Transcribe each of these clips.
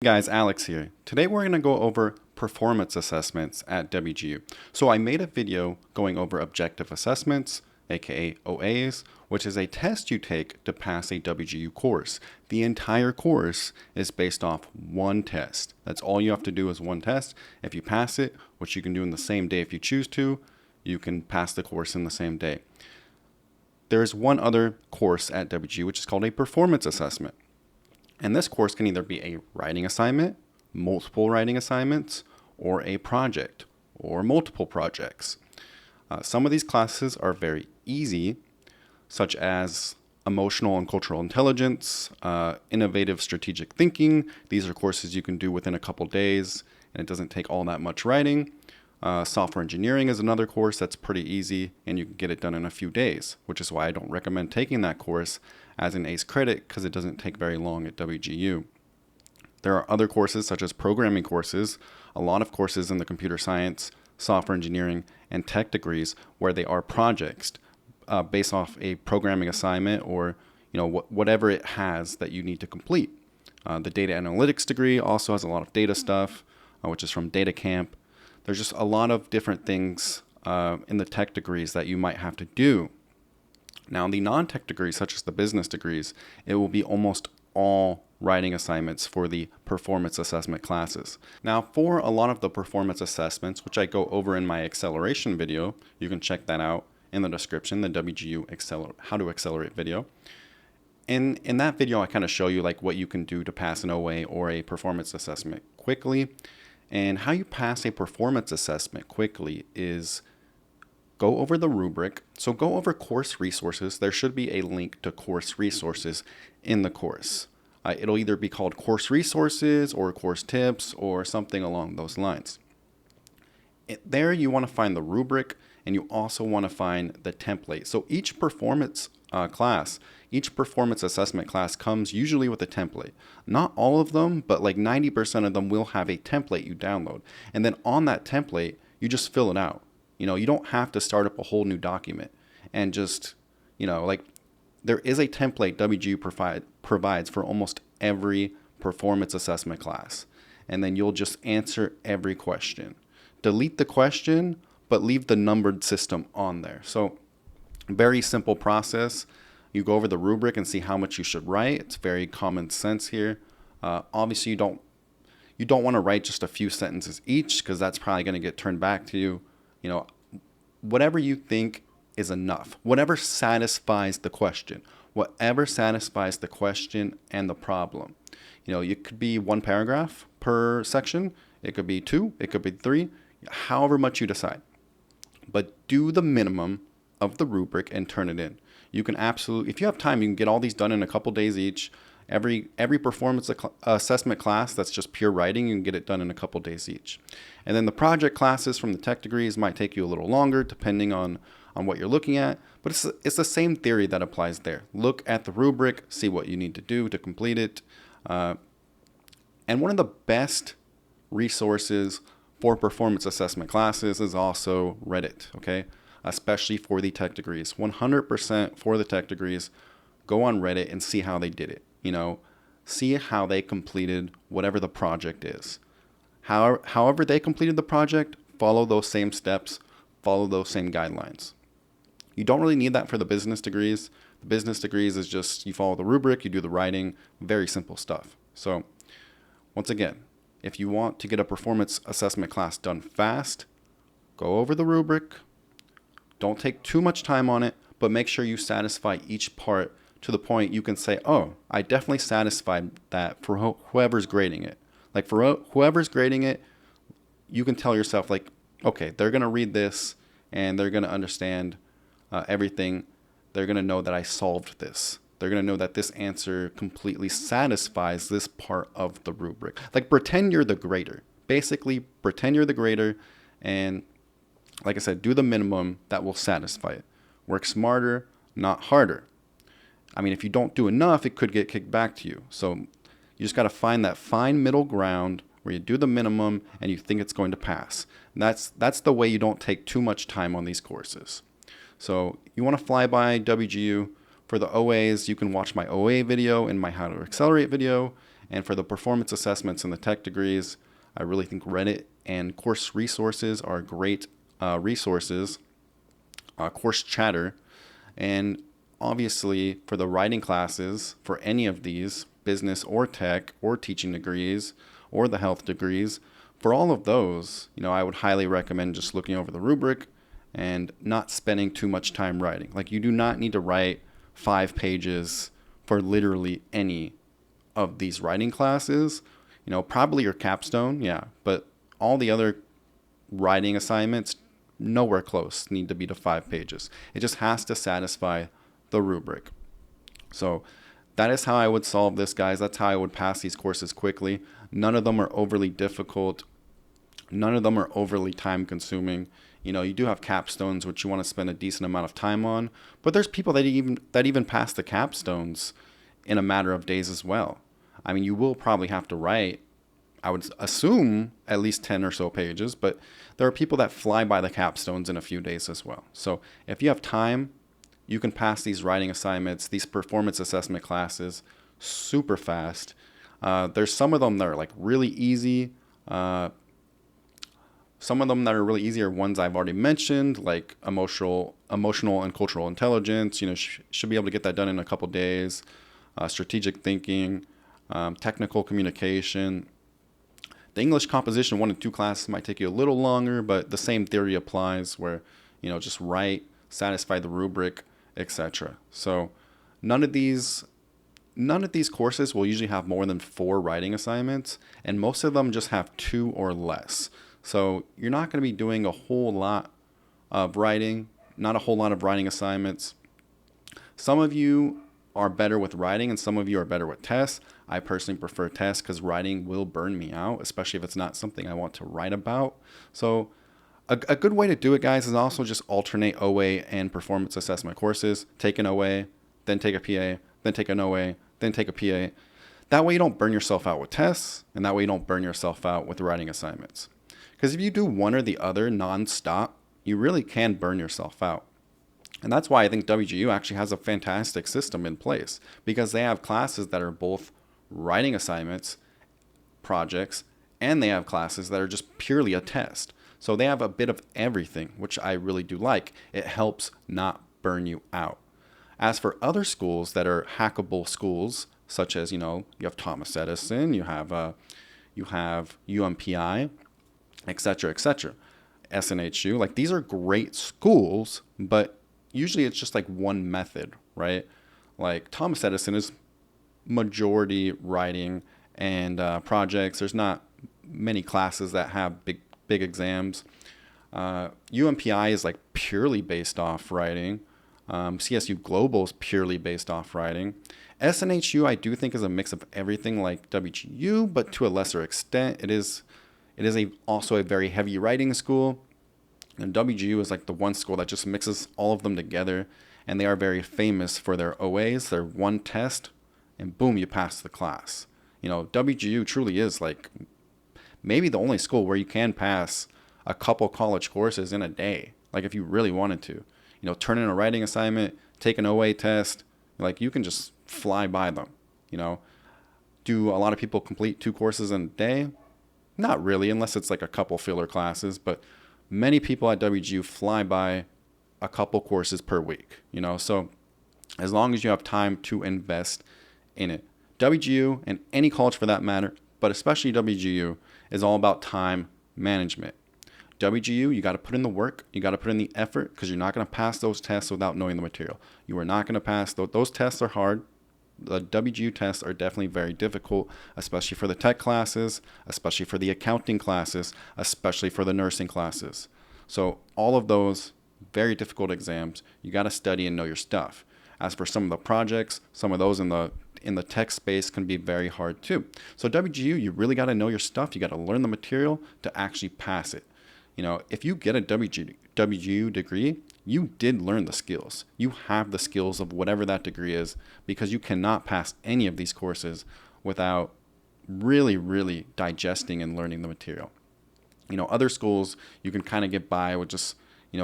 Hey guys, Alex here. Today we're going to go over performance assessments at WGU. So I made a video going over objective assessments, aka OAs, which is a test you take to pass a WGU course. The entire course is based off one test. That's all you have to do is one test. If you pass it, which you can do in the same day if you choose to, you can pass the course in the same day. There's one other course at WGU which is called a performance assessment. And this course can either be a writing assignment, multiple writing assignments, or a project, or multiple projects. Some of these classes are very easy, such as emotional and cultural intelligence, innovative strategic thinking. These are courses you can do within a couple days, and it doesn't take all that much writing. Software engineering is another course that's pretty easy, and you can get it done in a few days, which is why I don't recommend taking that course as an ACE credit because it doesn't take very long at WGU. There are other courses such as programming courses, a lot of courses in the computer science, software engineering, and tech degrees where they are projects based off a programming assignment or whatever it has that you need to complete. The data analytics degree also has a lot of data stuff, which is from Data Camp. There's just a lot of different things in the tech degrees that you might have to do. Now, in the non-tech degrees, such as the business degrees, it will be almost all writing assignments for the performance assessment classes. Now, for a lot of the performance assessments, which I go over in my acceleration video, you can check that out in the description, the WGU How to Accelerate video. In that video, I kind of show you like what you can do to pass an OA or a performance assessment quickly. And how you pass a performance assessment quickly is go over the rubric. So go over course resources. There should be a link to course resources in the course. It'll either be called course resources or course tips or something along those lines. There you want to find the rubric and you also want to find the template. So each performance each performance assessment class comes usually with a template. Not all of them, but like 90% of them will have a template you download. And then on that template, you just fill it out. You don't have to start up a whole new document and just, there is a template WGU provides for almost every performance assessment class. And then you'll just answer every question. Delete the question, but leave the numbered system on there. So very simple process. You go over the rubric and see how much you should write. It's very common sense here. Obviously, you don't want to write just a few sentences each because that's probably going to get turned back to you. Whatever you think is enough. Whatever satisfies the question. Whatever satisfies the question and the problem. It could be one paragraph per section. It could be two. It could be three. However much you decide. But do the minimum of the rubric and turn it in. You can absolutely, if you have time, you can get all these done in a couple days each. Every performance assessment class that's just pure writing, you can get it done in a couple days each. And then the project classes from the tech degrees might take you a little longer depending on what you're looking at. But it's the same theory that applies there. Look at the rubric, see what you need to do to complete it. And one of the best resources for performance assessment classes is also Reddit, okay? Especially for the tech degrees. 100% for the tech degrees, go on Reddit and see how they did it. See how they completed whatever the project is. However they completed the project, follow those same steps, follow those same guidelines. You don't really need that for the business degrees. The business degrees is just you follow the rubric, you do the writing, very simple stuff. So once again, if you want to get a performance assessment class done fast, go over the rubric. Don't take too much time on it, but make sure you satisfy each part to the point you can say, oh, I definitely satisfied that for whoever's grading it. Like for whoever's grading it, you can tell yourself like, okay, they're going to read this and they're going to understand everything. They're going to know that I solved this. They're going to know that this answer completely satisfies this part of the rubric. Like pretend you're the grader. Basically, pretend you're the grader and like I said, do the minimum that will satisfy it. Work smarter, not harder. I mean, if you don't do enough, it could get kicked back to you. So you just got to find that fine middle ground where you do the minimum and you think it's going to pass. And that's the way you don't take too much time on these courses. So you want to fly by WGU. For the OAs, you can watch my OA video and my How to Accelerate video. And for the performance assessments and the tech degrees, I really think Reddit and course resources are great resources. Course chatter. And obviously, for the writing classes, for any of these, business or tech or teaching degrees or the health degrees, for all of those, I would highly recommend just looking over the rubric and not spending too much time writing. Like, you do not need to write 5 pages for literally any of these writing classes. Probably your capstone, yeah, but all the other writing assignments, nowhere close, need to be to 5 pages. It just has to satisfy the rubric. So that is how I would solve this, guys. That's how I would pass these courses quickly. None of them are overly difficult. None of them are overly time consuming. You do have capstones, which you want to spend a decent amount of time on, but there's people that even pass the capstones in a matter of days as well. I mean, you will probably have to write, I would assume, at least 10 or so pages, but there are people that fly by the capstones in a few days as well. So if you have time, you can pass these writing assignments, these performance assessment classes super fast. There's some of them that are like really easy. Some of them that are really easy are ones I've already mentioned, like emotional and cultural intelligence. Should be able to get that done in a couple days. Strategic thinking, technical communication. The English composition 1 and 2 classes might take you a little longer, but the same theory applies where, just write, satisfy the rubric, etc. So none of these courses will usually have more than 4 writing assignments, and most of them just have 2 or less. So you're not going to be doing a whole lot of writing, not a whole lot of writing assignments. Some of you are better with writing and some of you are better with tests. I personally prefer tests because writing will burn me out, especially if it's not something I want to write about. So a good way to do it, guys, is also just alternate OA and performance assessment courses. Take an OA, then take a PA, then take an OA, then take a PA. That way you don't burn yourself out with tests, and that way you don't burn yourself out with writing assignments. Because if you do one or the other nonstop, you really can burn yourself out. And that's why I think WGU actually has a fantastic system in place, because they have classes that are both writing assignments, projects, and they have classes that are just purely a test. So they have a bit of everything, which I really do like. It helps not burn you out. As for other schools that are hackable schools, such as, you have Thomas Edison, you have UMPI, etc., etc., SNHU, like these are great schools, but usually it's just like one method, right? Like Thomas Edison is majority writing and projects. There's not many classes that have big exams. UMPI is like purely based off writing. CSU Global is purely based off writing. SNHU I do think is a mix of everything like WGU, but to a lesser extent. It is also a very heavy writing school. And WGU is like the one school that just mixes all of them together. And they are very famous for their OAs, their one test, and boom, you pass the class. WGU truly is like maybe the only school where you can pass a couple college courses in a day. Like if you really wanted to, turn in a writing assignment, take an OA test, like you can just fly by them. Do a lot of people complete 2 courses in a day? Not really, unless it's like a couple filler classes, but many people at WGU fly by a couple courses per week, so as long as you have time to invest in it. WGU, and any college for that matter, but especially WGU, is all about time management. WGU, you got to put in the work, you got to put in the effort, because you're not going to pass those tests without knowing the material. You are not going to pass, those tests are hard. The WGU tests are definitely very difficult, especially for the tech classes, especially for the accounting classes, especially for the nursing classes. So all of those very difficult exams, you got to study and know your stuff. As for some of the projects, some of those in the tech space can be very hard too. So WGU, you really got to know your stuff. You got to learn the material to actually pass it. If you get a WGU degree, you did learn the skills. You have the skills of whatever that degree is, because you cannot pass any of these courses without really, really digesting and learning the material. Other schools, you can kind of get by with just,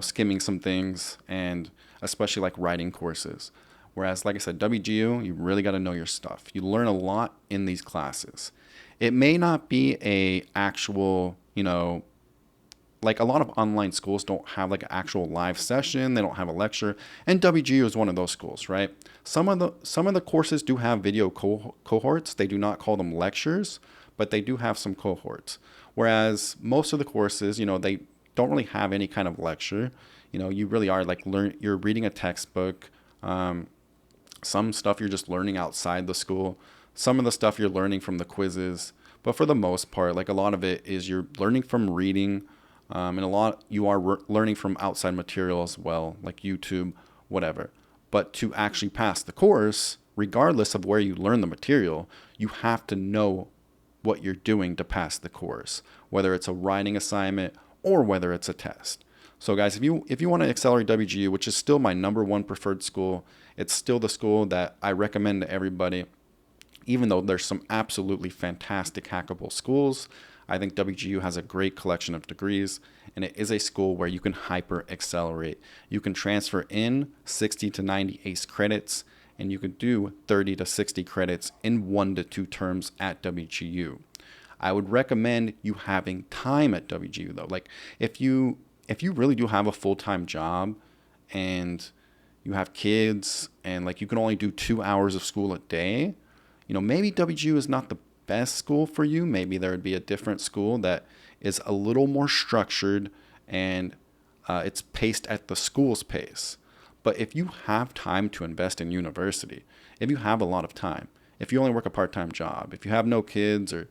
skimming some things, and especially like writing courses. Whereas, like I said, WGU, you really got to know your stuff. You learn a lot in these classes. It may not be a actual, like a lot of online schools don't have like an actual live session. They don't have a lecture, and WGU is one of those schools, right? Some of the courses do have video cohorts. They do not call them lectures, but they do have some cohorts. Whereas most of the courses, they don't really have any kind of lecture. You really are like you're reading a textbook. Some stuff you're just learning outside the school. Some of the stuff you're learning from the quizzes. But for the most part, like a lot of it is you're learning from reading, and a lot you are learning from outside material as well, like YouTube, whatever. But to actually pass the course, regardless of where you learn the material, you have to know what you're doing to pass the course, whether it's a writing assignment or whether it's a test. So guys, if you want to accelerate WGU, which is still my #1 preferred school, it's still the school that I recommend to everybody. Even though there's some absolutely fantastic hackable schools, I think WGU has a great collection of degrees, and it is a school where you can hyper accelerate. You can transfer in 60 to 90 ACE credits, and you can do 30 to 60 credits in 1 to 2 terms at WGU. I would recommend you having time at WGU though. Like if you really do have a full-time job and you have kids and like you can only do 2 hours of school a day, maybe WGU is not the best school for you. Maybe there would be a different school that is a little more structured and it's paced at the school's pace. But if you have time to invest in university, if you have a lot of time, if you only work a part-time job, if you have no kids or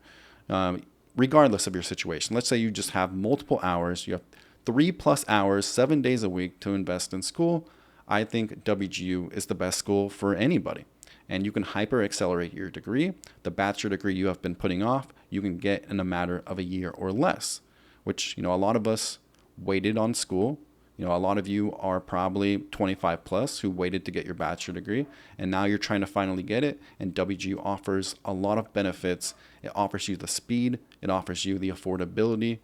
regardless of your situation, let's say you just have multiple hours, you have 3+ hours, 7 days a week to invest in school, I think WGU is the best school for anybody. And you can hyper accelerate your degree. The bachelor degree you have been putting off, you can get in a matter of a year or less, which, a lot of us waited on school. A lot of you are probably 25 plus who waited to get your bachelor degree, and now you're trying to finally get it. And WGU offers a lot of benefits. It offers you the speed. It offers you the affordability.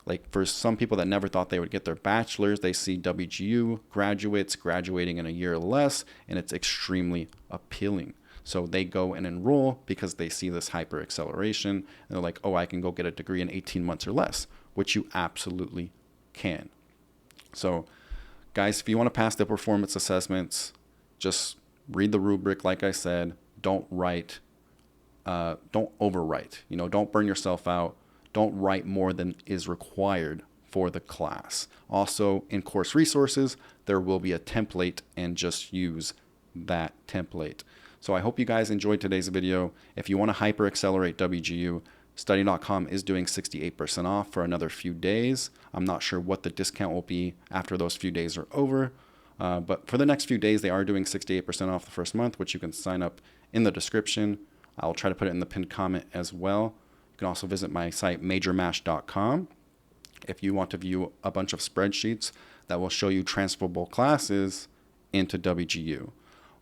Like for some people that never thought they would get their bachelor's, they see WGU graduates graduating in a year or less, and it's extremely appealing. So they go and enroll because they see this hyper acceleration, and they're like, oh, I can go get a degree in 18 months or less, which you absolutely can. So guys, if you want to pass the performance assessments, just read the rubric. Like I said, don't overwrite, don't burn yourself out. Don't write more than is required for the class. Also, in course resources, there will be a template, and just use that template. So I hope you guys enjoyed today's video. If you want to hyper accelerate WGU, study.com is doing 68% off for another few days. I'm not sure what the discount will be after those few days are over. But for the next few days, they are doing 68% off the first month, which you can sign up in the description. I'll try to put it in the pinned comment as well. You can also visit my site, majormash.com, if you want to view a bunch of spreadsheets that will show you transferable classes into WGU.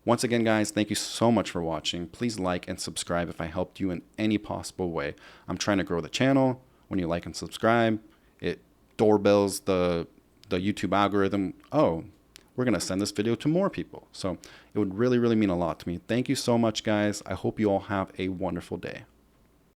Once again, guys, thank you so much for watching. Please like and subscribe if I helped you in any possible way. I'm trying to grow the channel. When you like and subscribe, it doorbells the YouTube algorithm. Oh, we're going to send this video to more people. So it would really, really mean a lot to me. Thank you so much, guys. I hope you all have a wonderful day.